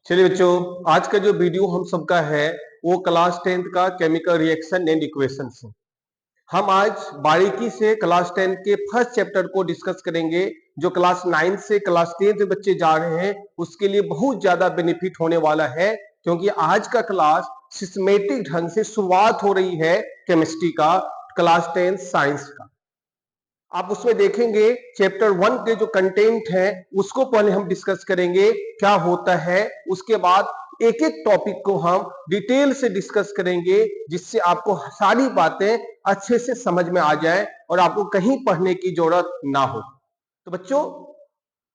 चलिए बच्चों, आज का जो वीडियो हम सबका है वो क्लास 10th का केमिकल रिएक्शन एंड इक्वेशन से। हम आज बारीकी से क्लास 10 के फर्स्ट चैप्टर को डिस्कस करेंगे। जो क्लास 9 से क्लास 10 बच्चे जा रहे हैं उसके लिए बहुत ज्यादा बेनिफिट होने वाला है, क्योंकि आज का क्लास सिस्टमेटिक ढंग से शुरुआत हो रही है केमिस्ट्री का, क्लास 10 साइंस का। आप उसमें देखेंगे चैप्टर 1 के जो कंटेंट है उसको पहले हम डिस्कस करेंगे क्या होता है, उसके बाद एक एक टॉपिक को हम डिटेल से डिस्कस करेंगे जिससे आपको सारी बातें अच्छे से समझ में आ जाए और आपको कहीं पढ़ने की जरूरत ना हो। तो बच्चों,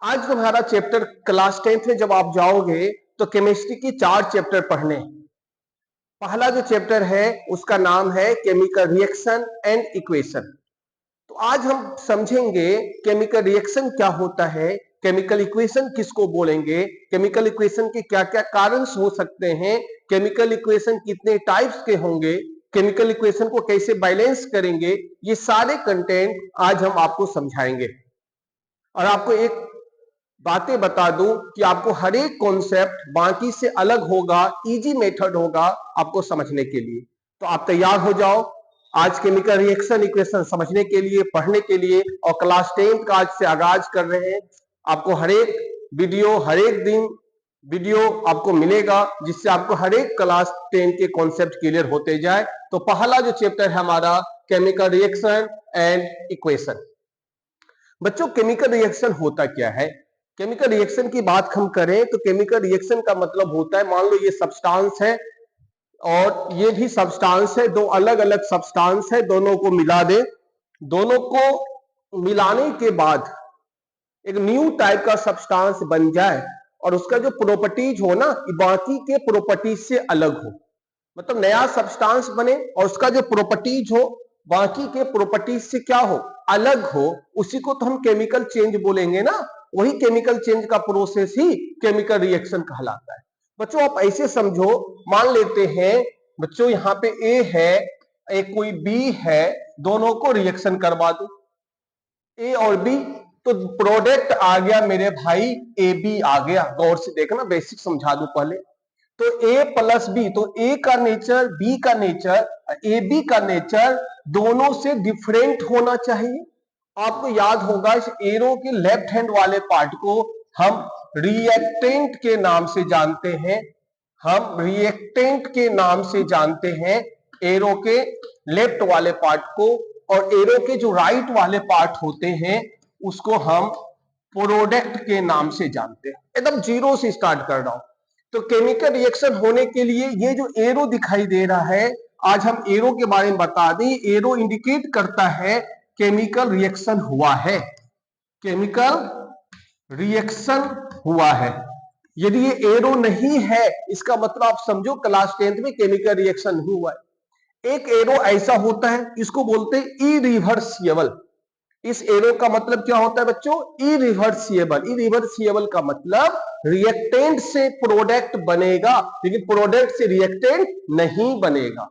आज तुम्हारा चैप्टर क्लास 10th में जब आप जाओगे तो केमिस्ट्री की 4 चैप्टर पढ़ने। पहला जो चैप्टर है उसका नाम है केमिकल रिएक्शन एंड इक्वेशन। तो आज हम समझेंगे केमिकल रिएक्शन क्या होता है, केमिकल इक्वेशन किसको बोलेंगे, केमिकल इक्वेशन के क्या क्या कारण हो सकते हैं, केमिकल इक्वेशन कितने टाइप्स के होंगे, केमिकल इक्वेशन को कैसे बैलेंस करेंगे। ये सारे कंटेंट आज हम आपको समझाएंगे। और आपको एक बातें बता दूं कि आपको हर एक कॉन्सेप्ट बाकी से अलग होगा, इजी मेथड होगा आपको समझने के लिए। तो आप तैयार हो जाओ आज केमिकल रिएक्शन इक्वेशन समझने के लिए, पढ़ने के लिए। और क्लास 10 का आज से आगाज कर रहे हैं। आपको हर एक वीडियो, हर एक दिन वीडियो आपको मिलेगा जिससे आपको हर एक क्लास 10 के कॉन्सेप्ट क्लियर होते जाए। तो पहला जो चैप्टर है हमारा केमिकल रिएक्शन एंड इक्वेशन। बच्चों, केमिकल रिएक्शन होता क्या है? केमिकल रिएक्शन की बात हम करें तो केमिकल रिएक्शन का मतलब होता है, मान लो ये सब्सटेंस है और ये भी सब्सटेंस है, दो अलग अलग सब्सटेंस है, दोनों को मिला दे। दोनों को मिलाने के बाद एक न्यू टाइप का सब्सटेंस बन जाए और उसका जो प्रॉपर्टीज हो ना, बाकी के प्रॉपर्टीज से अलग हो। मतलब नया सब्सटेंस बने और उसका जो प्रॉपर्टीज हो बाकी के प्रॉपर्टीज से क्या हो, अलग हो। उसी को तो हम केमिकल चेंज बोलेंगे ना। वही केमिकल चेंज का प्रोसेस ही केमिकल रिएक्शन कहलाता है। बच्चों आप ऐसे समझो, मान लेते हैं बच्चों यहाँ पे ए है, एक कोई बी है, दोनों को रिएक्शन करवा दो, ए और बी, तो प्रोडक्ट आ गया मेरे भाई, ए बी आ गया। गौर से देखना, बेसिक समझा दूं पहले। तो ए प्लस बी, तो ए का नेचर, बी का नेचर, ए बी का नेचर दोनों से डिफरेंट होना चाहिए। आपको याद होगा इस एरो के लेफ्ट हैंड वाले पार्ट को हम रिएक्टेंट के नाम से जानते हैं। हम रिएक्टेंट के नाम से जानते हैं एरो के लेफ्ट वाले पार्ट को। और एरो के जो राइट वाले पार्ट होते हैं उसको हम प्रोडक्ट के नाम से जानते हैं। एकदम जीरो से स्टार्ट कर रहा हूं। तो केमिकल रिएक्शन होने के लिए ये जो एरो दिखाई दे रहा है, आज हम एरो के बारे में बता दें। एरो इंडिकेट करता है केमिकल रिएक्शन हुआ है, केमिकल रिएक्शन हुआ है। यदि ये एरो नहीं है इसका मतलब आप समझो क्लास 10th में केमिकल रिएक्शन नहीं हुआ है। एक एरो ऐसा होता है, इसको बोलते हैं इरिवर्सिबल। इस एरो का मतलब क्या होता है बच्चों? इरिवर्सिबल। इरिवर्सिबल का मतलब रिएक्टेंट से प्रोडक्ट बनेगा लेकिन प्रोडक्ट से रिएक्टेंट नहीं बनेगा।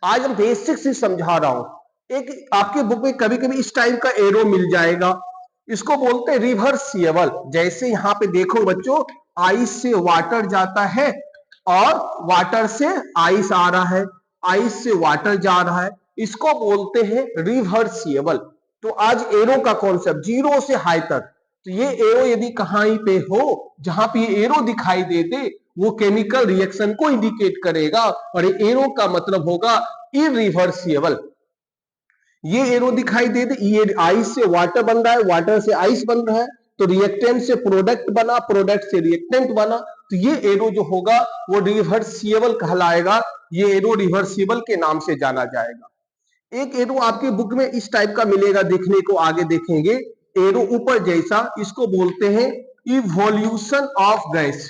आज हम बेसिक से समझा रहा हूं। एक आपके बुक में कभी कभी इस टाइप का एरो मिल जाएगा, इसको बोलते हैं रिवर्सिबल। जैसे यहां पे देखो बच्चों, आइस से वाटर जाता है और वाटर से आइस आ रहा है, आइस से वाटर जा रहा है, इसको बोलते हैं रिवर्सिबल। तो आज एरो का कॉन्सेप्ट जीरो से हाई तक। तो ये एरो यदि कहीं पे हो, जहां पे ये एरो दिखाई देते, वो केमिकल रिएक्शन को इंडिकेट करेगा और ये एरो का मतलब होगा इरिवर्सिबल। ये एरो दिखाई दे दे, ये आइस से वाटर बन रहा है, वाटर से आइस बन रहा है, तो रिएक्टेंट से प्रोडक्ट बना, प्रोडक्ट से रिएक्टेंट बना, तो ये एरो जो होगा वो रिवर्सिबल कहलाएगा। ये एरो रिवर्सिबल के नाम से जाना जाएगा। एक एरो आपके बुक में इस टाइप का मिलेगा देखने को, आगे देखेंगे एरो ऊपर जैसा, इसको बोलते हैं evolution of gas.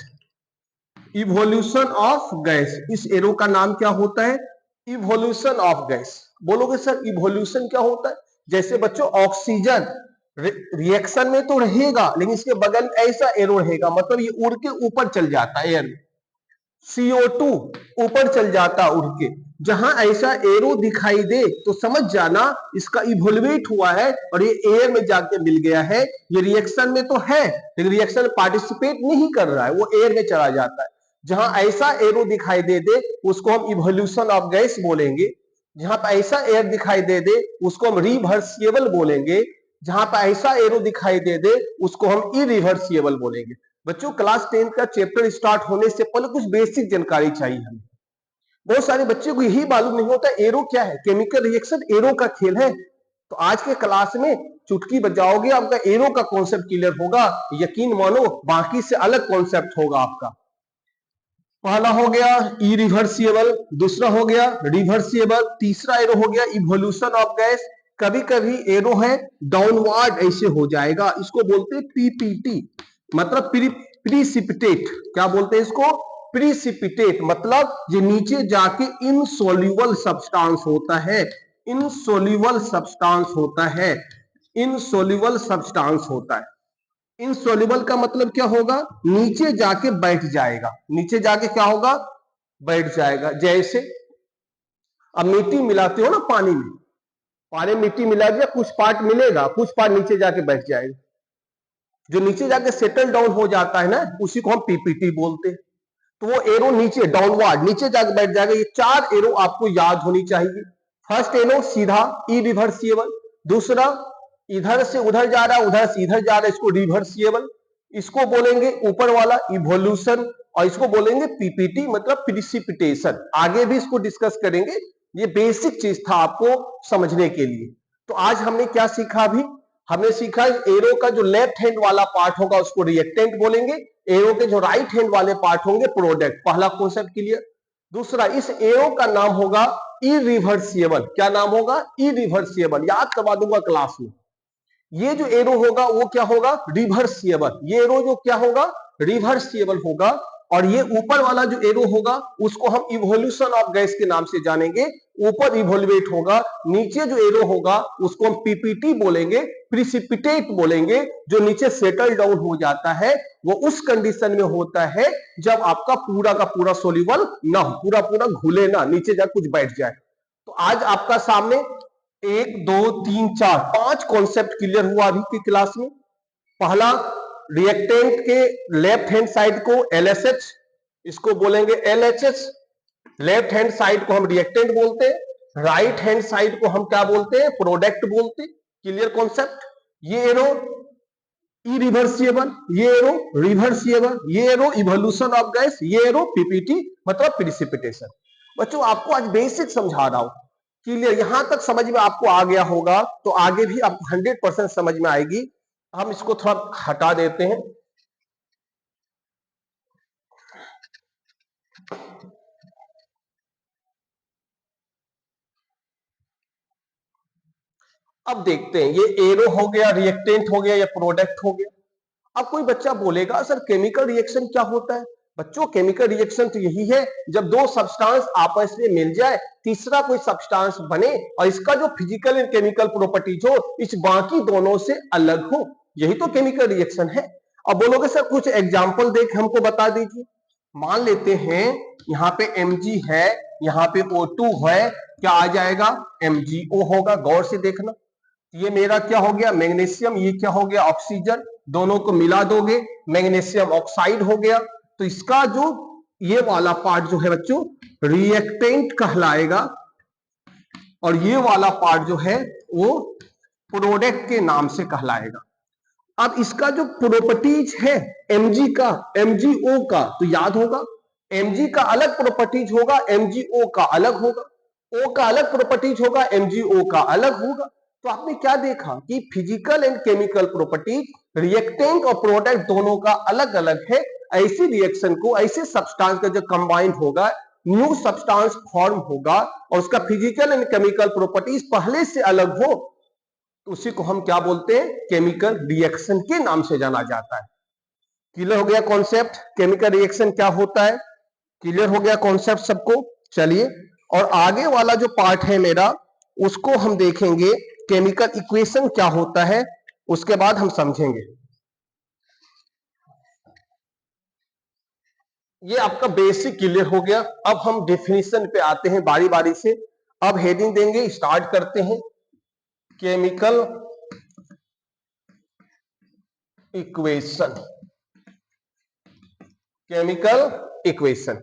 Evolution of gas, इस एरो का नाम क्या होता है? Evolution of gas. बोलोगे सर इवोल्यूशन क्या होता है? जैसे बच्चों ऑक्सीजन रिएक्शन में तो रहेगा लेकिन इसके बगल में ऐसा एरो रहेगा, मतलब ये उड़ के ऊपर चल जाता है एयर में। CO2 ऊपर चल जाता उड़ के। जहां ऐसा एरो दिखाई दे तो समझ जाना इसका इवोल्यूट हुआ है और ये एयर में जाके मिल गया है। ये रिएक्शन में तो है लेकिन रिएक्शन में पार्टिसिपेट नहीं कर रहा है, वो एयर में चला जाता है। जहां ऐसा एरो दिखाई दे दे उसको हम इवोल्यूशन ऑफ गैस बोलेंगे। जहां पर ऐसा एयर दिखाई दे दे उसको हम रिवर्सिबल बोलेंगे। जहां पर ऐसा एरो दिखाई दे दे उसको हम इरिवर्सिबल बोलेंगे। बच्चों क्लास 10 का चैप्टर स्टार्ट होने से पहले कुछ बेसिक जानकारी चाहिए हमें। बहुत सारे बच्चों को यही मालूम नहीं होता एरो क्या है। केमिकल रिएक्शन एरो का खेल है। तो आज के क्लास में चुटकी बजाओगे आपका एरो का कॉन्सेप्ट क्लियर होगा। यकीन मानो बाकी से अलग कॉन्सेप्ट होगा आपका। पहला हो गया इरिवर्सिबल, दूसरा हो गया रिवर्सिबल, तीसरा एरो हो गया इवोल्यूशन ऑफ गैस। कभी कभी एरो है डाउनवर्ड ऐसे हो जाएगा, इसको बोलते हैं पीपीटी, मतलब प्रीसिपिटेट। क्या बोलते हैं इसको? प्रीसिपिटेट, मतलब ये नीचे जाके इनसोल्यूबल सब्सटेंस होता है। इनसोल्यूबल सब्सटेंस होता है। इनसोल्यूबल सब्सटेंस होता है। इनसोल्यूबल का मतलब क्या होगा? नीचे जाके बैठ जाएगा। नीचे जाके क्या होगा? बैठ जाएगा। जैसे अब मिट्टी मिलाते हो ना पानी में, पानी में मिट्टी मिला दिया, कुछ पार्ट मिलेगा, कुछ पार्ट नीचे जाके बैठ जाएगा। जो नीचे जाके सेटल डाउन हो जाता है ना, उसी को हम पीपीटी बोलते हैं। तो वो एरो नीचे डाउनवर्ड नीचे जाके बैठ जाएगा। ये चार एरो आपको याद होनी चाहिए। फर्स्ट एरो सीधा इरिवर्सिबल, दूसरा इधर से उधर जा रहा है, उधर से इधर जा रहा है, इसको रिवर्सिबल, इसको बोलेंगे ऊपर वाला इवोल्यूशन, और इसको बोलेंगे पीपीटी मतलब प्रिसिपिटेशन। आगे भी इसको डिस्कस करेंगे। ये बेसिक चीज था आपको समझने के लिए। तो आज हमने क्या सीखा? अभी हमने सीखा एरो का जो लेफ्ट हैंड वाला पार्ट होगा उसको रिएक्टेंट बोलेंगे, एरो के जो राइट हैंड वाले पार्ट होंगे प्रोडक्ट। पहला कॉन्सेप्ट क्लियर। दूसरा, इस एरो का नाम होगा इरिवर्सिबल। क्या नाम होगा? इरिवर्सिबल। याद करवा दूंगा क्लास में। ये जो एरो होगा वो क्या होगा? रिवर्सिबल। ये एरो जो क्या होगा? रिवर्सिबल होगा। और ये ऊपर वाला जो एरो होगा उसको हम इवोल्यूशन ऑफ गैस के नाम से जानेंगे। ऊपर इवोल्यूट होगा, नीचे जो एरो होगा उसको हम पीपीटी बोलेंगे, प्रिसिपिटेट बोलेंगे। जो नीचे सेटल डाउन हो जाता है वो उस कंडीशन में होता है जब आपका पूरा का पूरा सोल्यूबल ना हो, पूरा पूरा घुले ना, नीचे जाकर कुछ बैठ जाए। तो आज आपका सामने 1 2 3 4 5 कॉन्सेप्ट क्लियर हुआ अभी की क्लास में। पहला, रिएक्टेंट के लेफ्ट हैंड साइड को एलएसएच, इसको बोलेंगे एलएचएस। लेफ्ट हैंड साइड को हम रिएक्टेंट बोलते हैं, राइट हैंड साइड को हम क्या बोलते हैं? प्रोडक्ट बोलते हैं। Clear concept. ये एरो इरिवर्सिबल, ये एरो रिवर्सिबल, ये एरो इवोल्यूशन ऑफ गैस, ये एरो पीपीटी मतलब प्रिसिपिटेशन। बच्चों आपको आज बेसिक समझा रहा हूं। क्लियर? यहां तक समझ में आपको आ गया होगा तो आगे भी आपको 100% समझ में आएगी। हम इसको थोड़ा हटा देते हैं। अब देखते हैं, ये एरो हो गया, रिएक्टेंट हो गया, या प्रोडक्ट हो गया। अब कोई बच्चा बोलेगा सर केमिकल रिएक्शन क्या होता है? बच्चों केमिकल रिएक्शन तो यही है जब दो सब्सटेंस आपस में मिल जाए, तीसरा कोई सब्सटेंस बने और इसका जो फिजिकल एंड केमिकल प्रॉपर्टीज हो इस बाकी दोनों से अलग हो, यही तो केमिकल रिएक्शन है। अब बोलोगे सर कुछ एग्जांपल देख हमको बता दीजिए। मान लेते हैं यहाँ पे Mg है, यहाँ पे O2 है, क्या आ जाएगा? MgO होगा। गौर से देखना, ये मेरा क्या हो गया? मैग्नीशियम। ये क्या हो गया? ऑक्सीजन। दोनों को मिला दोगे मैग्नीशियम ऑक्साइड हो गया। तो इसका जो ये वाला पार्ट जो है बच्चों रिएक्टेंट कहलाएगा, और ये वाला पार्ट जो है वो प्रोडक्ट के नाम से कहलाएगा। अब इसका जो प्रॉपर्टीज है Mg का, MgO का, तो याद होगा Mg का अलग प्रॉपर्टीज होगा, MgO का अलग होगा। O का अलग प्रॉपर्टीज होगा, MgO का अलग होगा। तो आपने क्या देखा कि physical and chemical properties reactant और प्रोडक्ट दोनों का अलग अलग है। ऐसी रिएक्शन को, ऐसे सब्सटेंस का जो कंबाइंड होगा न्यू सब्सटेंस फॉर्म होगा और उसका फिजिकल एंड केमिकल प्रॉपर्टीज पहले से अलग हो, तो उसी को हम क्या बोलते हैं? केमिकल रिएक्शन के नाम से जाना जाता है। क्लियर हो गया कॉन्सेप्ट? केमिकल रिएक्शन क्या होता है? क्लियर हो गया कॉन्सेप्ट सबको? चलिए, और आगे वाला जो पार्ट है मेरा उसको हम देखेंगे केमिकल इक्वेशन क्या होता है, उसके बाद हम समझेंगे। ये आपका बेसिक क्लियर हो गया। अब हम डेफिनेशन पे आते हैं बारी बारी से। अब हेडिंग देंगे, स्टार्ट करते हैं। Chemical equation. Chemical equation.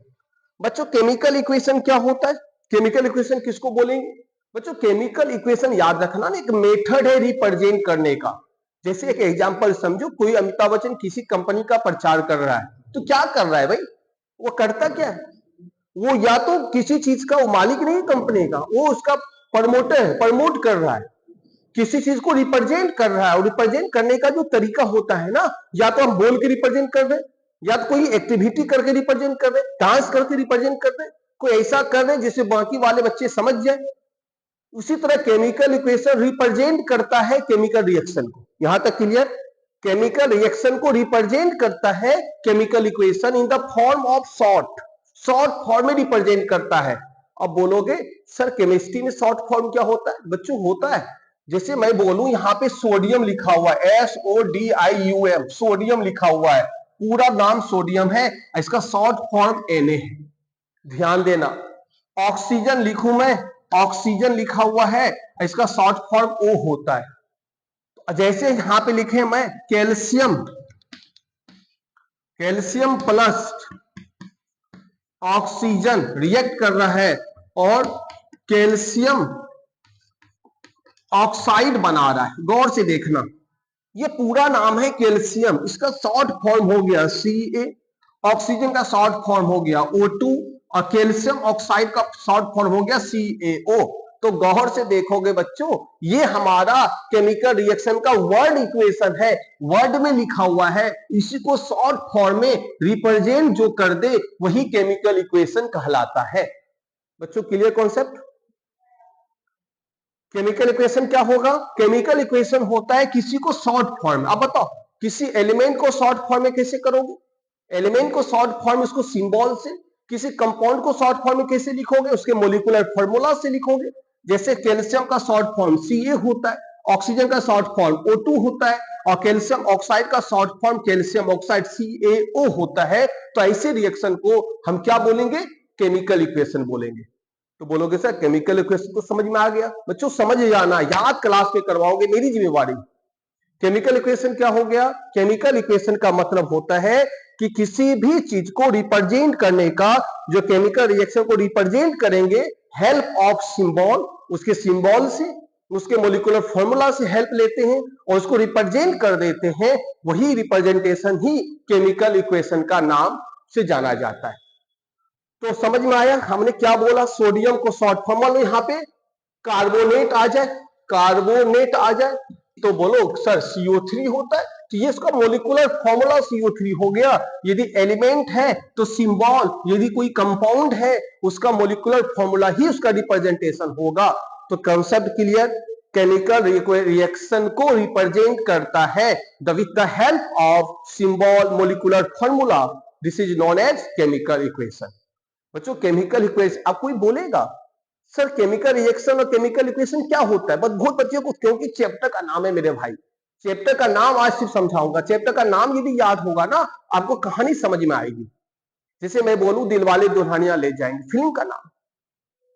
बच्चों केमिकल इक्वेशन क्या होता है? केमिकल इक्वेशन किसको बोलेंगे? बच्चों केमिकल इक्वेशन याद रखना ना, एक मेथड है रिप्रेजेंट करने का। जैसे एक एग्जांपल समझो, कोई अमिताभ बच्चन किसी कंपनी का प्रचार कर रहा है, तो क्या कर रहा है भाई? वो करता क्या है? वो या तो किसी चीज का वो मालिक नहीं है कंपनी का, वो उसका प्रमोटर है, प्रमोट कर रहा है, किसी चीज को रिप्रेजेंट कर रहा है। और रिप्रेजेंट करने का जो तरीका होता है ना, या तो हम बोल के रिप्रेजेंट कर रहे, या तो कोई एक्टिविटी करके रिप्रेजेंट कर रहे, डांस करके रिप्रेजेंट कर रहे, कोई ऐसा कर रहे जिससे बाकी वाले बच्चे समझ जाए। उसी तरह केमिकल इक्वेशन रिप्रेजेंट करता है केमिकल रिएक्शन को। यहां तक क्लियर? केमिकल रिएक्शन को रिप्रेजेंट करता है chemical equation in the form of short, short form में रिप्रेजेंट करता है। अब बोलोगे सर केमिस्ट्री में शॉर्ट फॉर्म क्या होता है? बच्चों होता है, जैसे मैं बोलूं यहां पे सोडियम लिखा हुआ है, SODIUM, सोडियम लिखा हुआ है, पूरा नाम सोडियम है, इसका शॉर्ट फॉर्म Na है। ध्यान देना, ऑक्सीजन लिखूं मैं, ऑक्सीजन लिखा हुआ है, इसका शॉर्ट फॉर्म O होता है। जैसे यहां पे लिखे मैं calcium, calcium plus oxygen react कर रहा है और कैल्शियम ऑक्साइड बना रहा है। गौर से देखना, ये पूरा नाम है कैल्शियम, इसका शॉर्ट फॉर्म हो गया Ca, ऑक्सीजन का शॉर्ट फॉर्म हो गया O2 और कैल्शियम ऑक्साइड का शॉर्ट फॉर्म हो गया CaO। तो गौर से देखोगे बच्चों, ये हमारा केमिकल रिएक्शन का वर्ड इक्वेशन है, वर्ड में लिखा हुआ है, इसी को शॉर्ट फॉर्म में रिप्रेजेंट जो कर दे वही केमिकल इक्वेशन कहलाता है। बच्चों क्लियर कॉन्सेप्ट? केमिकल इक्वेशन क्या होगा? केमिकल इक्वेशन होता है किसी को शॉर्ट फॉर्म। अब बताओ किसी एलिमेंट को शॉर्ट फॉर्म में कैसे करोगे? एलिमेंट को शॉर्ट फॉर्म उसको सिंबल से, किसी कंपाउंड को शॉर्ट फॉर्म में कैसे लिखोगे? उसके मोलिकुलर फॉर्मूला से लिखोगे। जैसे कैल्शियम का शॉर्ट फॉर्म Ca होता है, ऑक्सीजन का शॉर्ट फॉर्म O2 होता है और कैल्शियम ऑक्साइड का short form calcium oxide CaO होता है। तो ऐसे रिएक्शन को हम क्या बोलेंगे? केमिकल इक्वेशन बोलेंगे। तो बोलोगे सर केमिकल इक्वेशन तो समझ में आ गया। बच्चों समझ जाना, याद क्लास में करवाओगे, मेरी जिम्मेवारी। केमिकल इक्वेशन क्या हो गया? केमिकल इक्वेशन का मतलब होता है कि किसी भी चीज को रिप्रेजेंट करने का, जो केमिकल रिएक्शन को रिप्रेजेंट करेंगे हेल्प ऑफ सिंबल, उसके सिंबल से, उसके मोलिकुलर फॉर्मूला से हेल्प लेते हैं और उसको रिप्रेजेंट कर देते हैं, वही रिप्रेजेंटेशन ही केमिकल इक्वेशन का नाम से जाना जाता है। तो समझ में आया हमने क्या बोला? सोडियम को शॉर्ट फॉर्म, मान लो यहां पे कार्बोनेट आ जाए, कार्बोनेट आ जाए, तो बोलो सर CO3 होता है, तो ये इसका मोलिकुलर फॉर्मूला CO3 हो गया। यदि एलिमेंट है तो सिंबल, यदि कोई कंपाउंड है उसका मोलिकुलर फॉर्मूला ही उसका रिप्रेजेंटेशन होगा। तो कंसेप्ट क्लियर? केमिकल रिएक्शन को रिप्रेजेंट करता है with the help of symbol, molecular formula, this is known as chemical equation. बच्चों केमिकल इक्वेशन, अब कोई बोलेगा सर केमिकल रिएक्शन और केमिकल इक्वेशन क्या होता है? बहुत बच्चों को, क्योंकि चैप्टर का नाम है मेरे भाई, चैप्टर का नाम आज सिर्फ समझाऊंगा। चैप्टर का नाम यदि याद होगा ना, आपको कहानी समझ में आएगी। जैसे मैं बोलूं दिलवाले दुल्हनिया ले जाएंगे, फिल्म का नाम,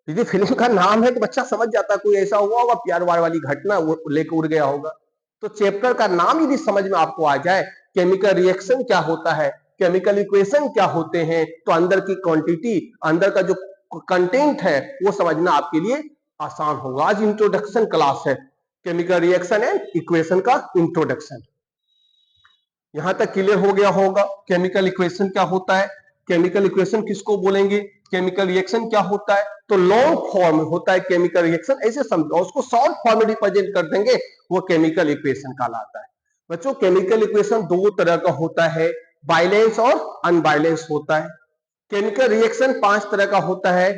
यदि फिल्म का नाम है तो बच्चा समझ जाता है कोई ऐसा हुआ होगा, प्यार वार वाली घटना लेकर उड़ गया होगा। तो चैप्टर का नाम यदि समझ में आपको आ जाए, केमिकल रिएक्शन क्या होता है, केमिकल इक्वेशन क्या होते हैं, तो अंदर की क्वांटिटी, अंदर का जो कंटेंट है वो समझना आपके लिए आसान होगा। आज इंट्रोडक्शन क्लास है, केमिकल रिएक्शन एंड इक्वेशन का इंट्रोडक्शन। यहां तक क्लियर हो गया होगा केमिकल इक्वेशन क्या होता है, केमिकल इक्वेशन किसको बोलेंगे, केमिकल रिएक्शन क्या होता है। तो लॉन्ग फॉर्म होता है केमिकल रिएक्शन, ऐसे समझो, उसको शॉर्ट फॉर्म में रिप्रेजेंट कर देंगे, वो केमिकल इक्वेशन कहलाता है। बच्चों केमिकल इक्वेशन दो तरह का होता है, बाइलेंस और अनबाइलेंस होता है। केमिकल रिएक्शन 5 तरह का होता है,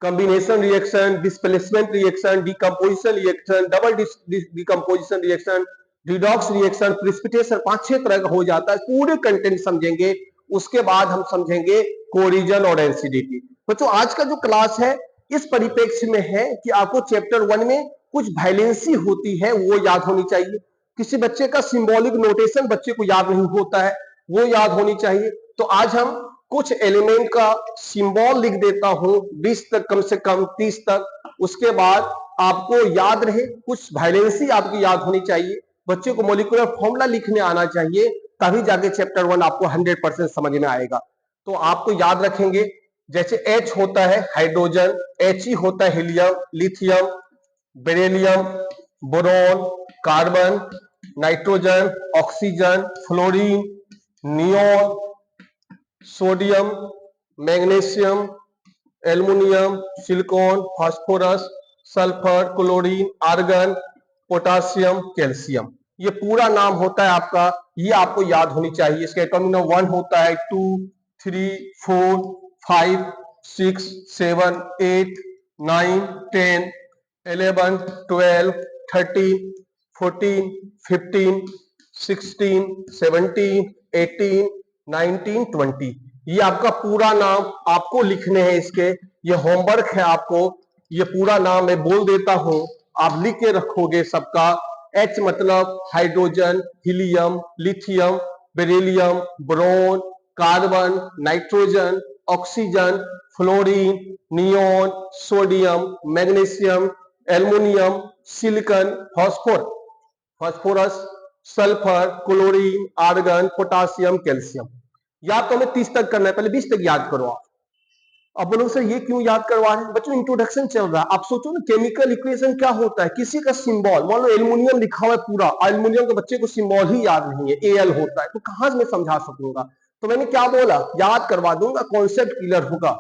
combination reaction, displacement reaction, decomposition reaction, double decomposition reaction, redox reaction, precipitation, 5-6 तरह का हो जाता है। पूरे कंटेंट समझेंगे, उसके बाद हम समझेंगे कोरिजन और एसिडिटी। बच्चों आज का जो क्लास है इस परिप्रेक्ष्य में है कि आपको चैप्टर 1 में कुछ वैलेंसी होती है वो याद होनी चाहिए। किसी बच्चे का सिंबॉलिक नोटेशन बच्चे को याद नहीं होता है, वो याद होनी चाहिए। तो आज हम कुछ एलिमेंट का सिंबल लिख देता हूं 20 तक, कम से कम 30 तक। उसके बाद आपको याद रहे, कुछ वैलेंसी आपकी याद होनी चाहिए, बच्चे को मोलिकुलर फॉर्मूला लिखने आना चाहिए। तभी जाके चैप्टर 1 आपको 100% समझ में आएगा। तो आपको याद रखेंगे, जैसे H होता है हाइड्रोजन, He होता है helium, lithium, beryllium, boron, carbon, nitrogen, oxygen, fluorine, neon, sodium, magnesium, aluminium, silicon, phosphorus, sulphur, chlorine, argon, potassium, calcium. ये पूरा नाम होता है आपका, ये आपको याद होनी चाहिए। इसका एटॉमिक नंबर 1 होता है, 2, 3, 4, 5, 6, 7, 8, 9, 10, 11, 12, 13, 14, 15, 16, 17, 18, 19, 20। ये आपका पूरा नाम आपको लिखने हैं इसके, ये होमवर्क है आपको। ये पूरा नाम मैं बोल देता हूं, आप लिख के रखोगे सबका। H मतलब hydrogen, helium, lithium, beryllium, boron, carbon, nitrogen, oxygen, fluorine, neon, sodium, magnesium, aluminium, silicon, phosphorus, sulphur, chlorine, argon, potassium, calcium. याद तो हमें 30 तक करना है, पहले 20 तक याद करो आप। अब बोलो सर ये क्यों याद करवा रहे हैं? बच्चों इंट्रोडक्शन चल रहा है, आप सोचो ना केमिकल इक्वेशन क्या होता है। किसी का सिंबल, मान लो एल्युमिनियम लिखा हुआ है पूरा, एल्युमिनियम के बच्चे को सिंबल ही याद नहीं है, Al होता है, तो कहां से मैं समझा सकूंगा? तो मैंने क्या बोला, याद करवा दूंगा, कॉन्सेप्ट क्लियर होगा।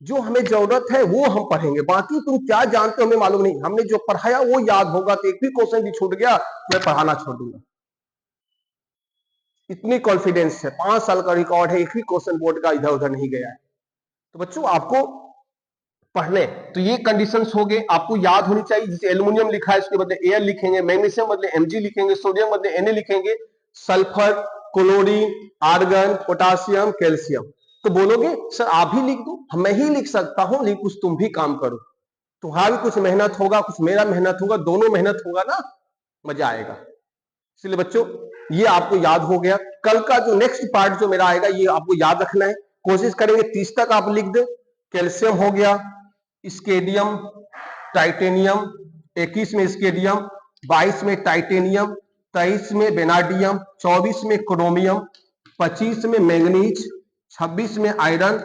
जो हमें जरूरत है वो हम पढ़ेंगे, बाकी तुम क्या जानते हो हमें मालूम नहीं। हमने जो पढ़ाया वो याद होगा, तो एक भी क्वेश्चन भी छूट गया मैं पढ़ाना छोड़ दूंगा। इतनी कॉन्फिडेंस है, 5 साल का रिकॉर्ड है, एक भी क्वेश्चन बोर्ड का इधर उधर नहीं गया है। तो बच्चों आपको पढ़ने, तो ये कंडीशंस हो गए, आपको याद होनी चाहिए। जैसे एल्युमिनियम लिखा है उसके बदले Al लिखेंगे, मैग्नीशियम बदले Mg लिखेंगे, सोडियम बदले Na लिखेंगे, sulphur, chlorine, argon, potassium, calcium. तो बोलोगे सर आप ही लिख दो, मैं ही लिख सकता हूं, लेकिन कुछ तुम भी काम करो। तुम्हारा भी कुछ मेहनत होगा, कुछ मेरा मेहनत होगा, दोनों मेहनत होगा ना, मजा आएगा। इसलिए बच्चों ये आपको याद हो गया। कल का जो नेक्स्ट पार्ट जो मेरा आएगा ये आपको याद रखना है, कोशिश करेंगे 30 तक आप लिख दे। कैल्शियम हो गया, स्केडियम, टाइटेनियम, 21 में स्केडियम, 22 में टाइटेनियम, 23 में बेनाडियम, 24 में क्रोमियम, 25 में मैंगनीज, 26 में आयरन।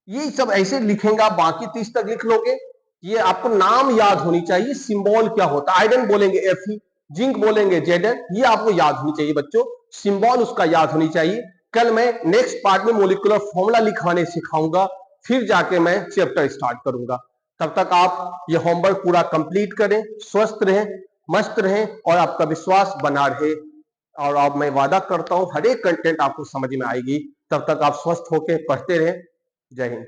ये सब ऐसे लिखेंगे आप, बाकी 30 तक लिख लोगे। ये आपको नाम याद होनी चाहिए, सिंबल क्या होता है। आयरन बोलेंगे Fe, जिंक बोलेंगे Zn, ये आपको याद होनी चाहिए बच्चों, सिंबल उसका याद होनी चाहिए। कल मैं नेक्स्ट पार्ट में मोलिकुलर फॉर्मूला लिखवाने सिखाऊंगा, फिर जाके मैं चैप्टर स्टार्ट करूंगा। तब तक आप ये होमवर्क पूरा कंप्लीट करें, स्वस्थ रहें, मस्त रहें और आपका विश्वास बना रहे। और अब मैं वादा करता हूं हर एक कंटेंट आपको समझ में आएगी। तब तक आप स्वस्थ होकर पढ़ते रहें। जय हिंद।